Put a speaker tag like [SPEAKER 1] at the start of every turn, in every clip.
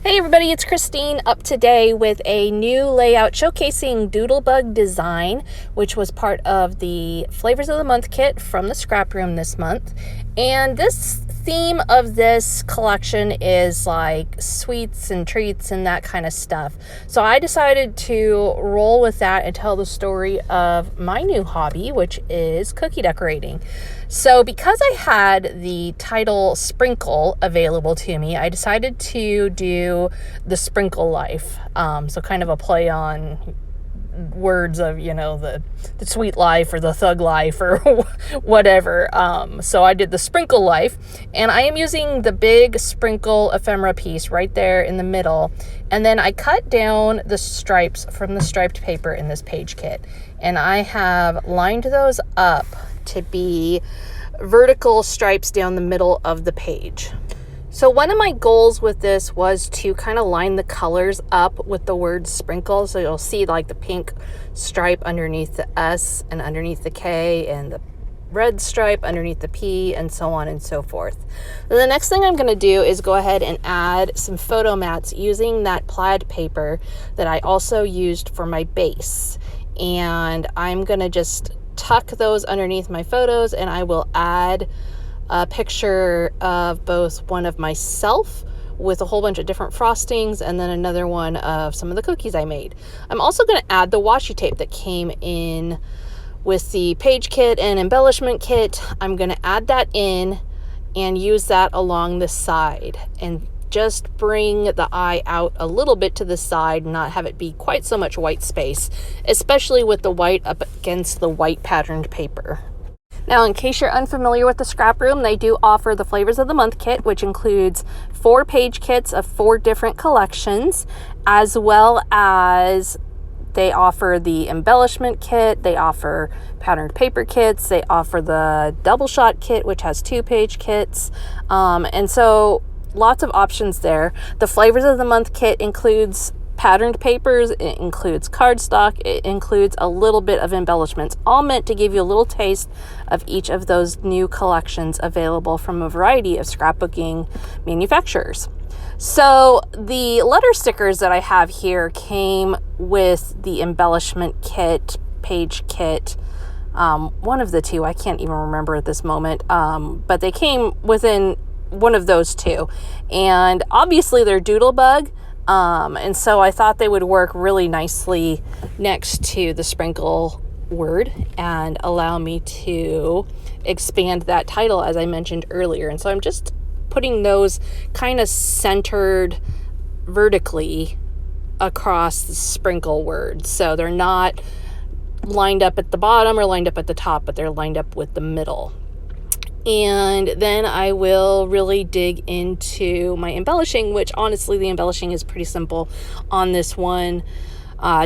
[SPEAKER 1] Hey everybody, it's Christine up today with a new layout showcasing Doodlebug design, which was part of the Flavors of the Month kit from the scrap room this month. And this theme of this collection is like sweets and treats and that kind of stuff. So I decided to roll with that and tell the story of my new hobby, which is cookie decorating. So because I had the title Sprinkle available to me, I decided to do the Sprinkle Life. So kind of a play on words of, the sweet life or the thug life or whatever. So I did the Sprinkle Life, and I am using the big sprinkle ephemera piece right there in the middle. And then I cut down the stripes from the striped paper in this page kit, and I have lined those up to be vertical stripes down the middle of the page. So one of my goals with this was to kind of line the colors up with the word sprinkle. So you'll see like the pink stripe underneath the S and underneath the K, and the red stripe underneath the P, and so on and so forth. Then the next thing I'm going to do is go ahead and add some photo mats using that plaid paper that I also used for my base. And I'm going to just tuck those underneath my photos, and I will add a picture of both one of myself with a whole bunch of different frostings and then another one of some of the cookies I made. I'm also going to add the washi tape that came in with the page kit and embellishment kit. I'm going to add that in and use that along the side and just bring the eye out a little bit to the side, not have it be quite so much white space, especially with the white up against the white patterned paper. Now, in case you're unfamiliar with the scrap room, they do offer the Flavors of the Month kit, which includes 4 page kits of 4 different collections, as well as they offer the embellishment kit, they offer patterned paper kits, they offer the double shot kit, which has 2 page kits, and so lots of options there. The Flavors of the Month kit includes patterned papers, it includes cardstock, it includes a little bit of embellishments, all meant to give you a little taste of each of those new collections available from a variety of scrapbooking manufacturers. So the letter stickers that I have here came with the embellishment kit, page kit, one of the two, I can't even remember at this moment, but they came within one of those two, and obviously they're Doodlebug. And so I thought they would work really nicely next to the sprinkle word and allow me to expand that title, as I mentioned earlier. And so I'm just putting those kind of centered vertically across the sprinkle word. So they're not lined up at the bottom or lined up at the top, but they're lined up with the middle. And then I will really dig into my embellishing, which honestly the embellishing is pretty simple on this one,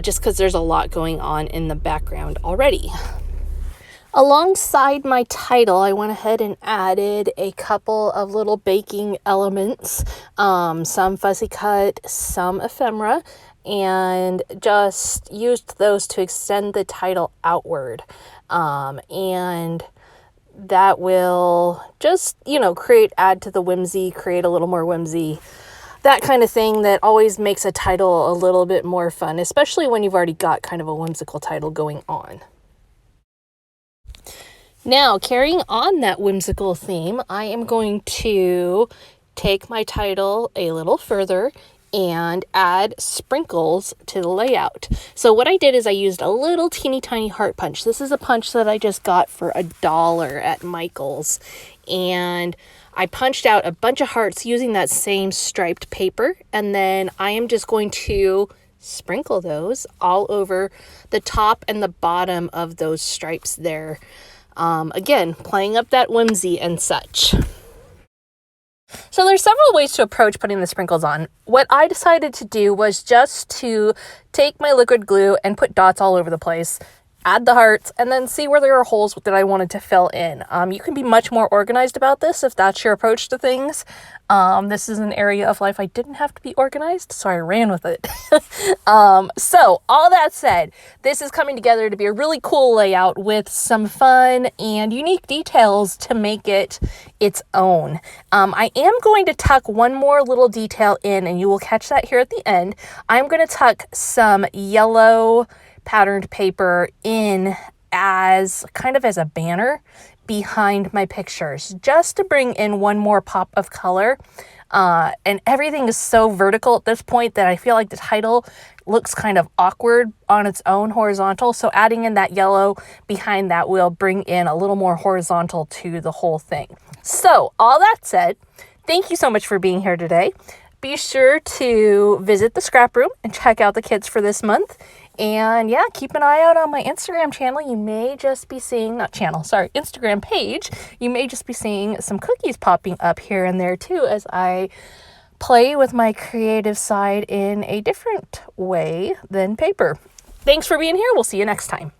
[SPEAKER 1] just because there's a lot going on in the background already. Alongside my title, I went ahead and added a couple of little baking elements, some fussy cut, some ephemera, and just used those to extend the title outward. And that will just, add to the whimsy, create a little more whimsy, that kind of thing that always makes a title a little bit more fun, especially when you've already got kind of a whimsical title going on. Now, carrying on that whimsical theme, I am going to take my title a little further and add sprinkles to the layout. So what I did is I used a little teeny tiny heart punch. This is a punch that I just got for $1 at Michael's, and I punched out a bunch of hearts using that same striped paper, and then I am just going to sprinkle those all over the top and the bottom of those stripes there. Again, playing up that whimsy and such. So there's several ways to approach putting the sprinkles on. What I decided to do was just to take my liquid glue and put dots all over the place add the hearts, and then see where there are holes that I wanted to fill in. You can be much more organized about this if that's your approach to things. This is an area of life I didn't have to be organized, so I ran with it. So all that said, this is coming together to be a really cool layout with some fun and unique details to make it its own. I am going to tuck one more little detail in, and you will catch that here at the end. I'm going to tuck some yellow patterned paper in as kind of as a banner behind my pictures, just to bring in one more pop of color. And everything is so vertical at this point that I feel like the title looks kind of awkward on its own horizontal. So adding in that yellow behind that will bring in a little more horizontal to the whole thing. So all that said, thank you so much for being here today. Be sure to visit the scrap room and check out the kits for this month. And yeah, keep an eye out on my Instagram channel. You may just be seeing, Instagram page. You may just be seeing some cookies popping up here and there too, as I play with my creative side in a different way than paper. Thanks for being here. We'll see you next time.